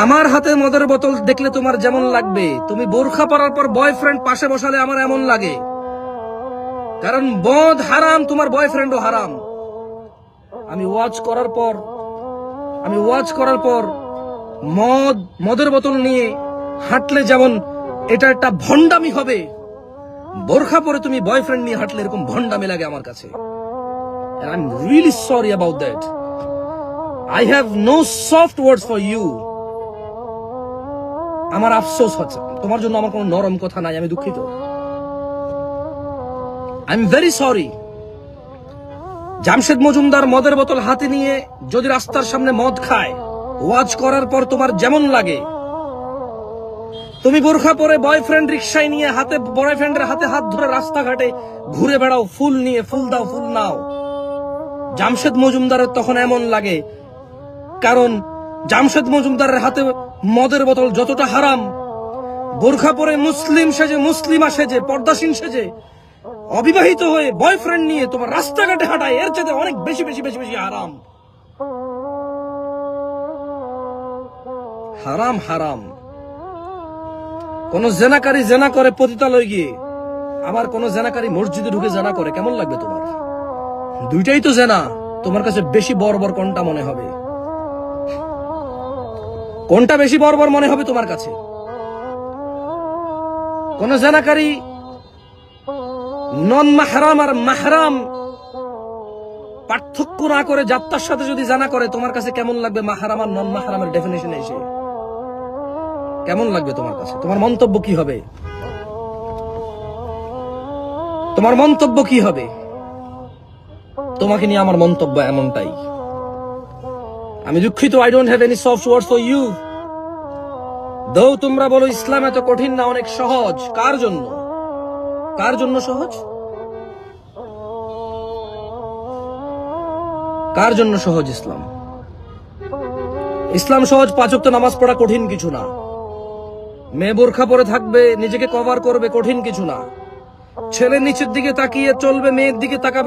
আমার হাতে মদের বোতল দেখলে তোমার যেমন লাগবে, তুমি বোরখা পরার পর বয়ফ্রেন্ড পাশে বসালে আমার এমন লাগে। কারণ মদ হারাম, তোমার বয়ফ্রেন্ডও হারাম। আমি ওয়াজ করার পর মদের বোতল নিয়ে হাঁটলে যেমন এটা একটা ভণ্ডামি হবে, বোরখা পরে তুমি বয়ফ্রেন্ড নিয়ে হাঁটলে এরকম ভণ্ডামি লাগে আমার কাছে। And I'm really sorry about that. I have no soft words for you. আমার আফসোস হচ্ছে, তোমার জন্য আমার কোনো নরম কথা নাই, আমি দুঃখিত। I'm very sorry. Jamshed Majumdar মদের বোতল হাতে নিয়ে যদি রাস্তার সামনে মদ খায়, ওয়াজ করার পর তোমার যেমন লাগে, তুমি বোরখা পরে বয়ফ্রেন্ড রিক্সায় নিয়ে বয়ফ্রেন্ডের হাতে হাত ধরে রাস্তাঘাটে ঘুরে বেড়াও, ফুল নিয়ে, ফুল দাও, ফুল নাও, জামশেদ মজুমদারের তখন এমন লাগে। কারণ জামশেদ মজুমদারের হাতে মদের বোতল যতটা হারাম, বোরখা পরে মুসলিমা সেজে, পর্দাসীন সেজে, অবিবাহিত হয়ে বয়ফ্রেন্ড নিয়ে তোমার রাস্তাঘাটে হাঁটায়, এর চেয়ে অনেক বেশি বেশি বেশি বেশি হারাম। হারাম হারাম। কোন জেনাকারী জেনা করে পতিতালয়ে গিয়ে, আবার কোন জেনাকারী মসজিদে ঢুকে জেনা করে, কেমন লাগবে তোমার? দুইটাই তো জেনা। তোমার কাছে বেশি বর্বর কোনটা মনে হবে? কোনটা বেশি বর্বর মনে হবে তোমার কাছে? কোন জেনাকারী নন মাহরাম আর মাহরাম পার্থক্য না করে যাত্রার সাথে যদি জানা করে, তোমার কাছে কেমন লাগবে? মাহরাম আর নন মাহরামের ডেফিনেশন এসে কেমন লাগবে তোমার কাছে? তোমার মন্তব্য কি হবে? তোমার মন্তব্য কি হবে? তোমাকে নিয়ে আমার মন্তব্য এমনটাই। আমি দুঃখিত। I don't have any soft words for you. Though তোমরা বলো ইসলাম এত কঠিন না, অনেক সহজ। কার জন্য? কার জন্য সহজ? কার জন্য সহজ ইসলাম? ইসলাম সহজ। 5 ওয়াক্ত নামাজ পড়া কঠিন কিছু না। মেয়ে বোরখা পরে থাকবে, নিজেকে কভার করবে, কঠিন কিছু না। ছেলে নিচের দিকে তাকিয়ে চলবে, মেয়ের দিকে তাকাবে।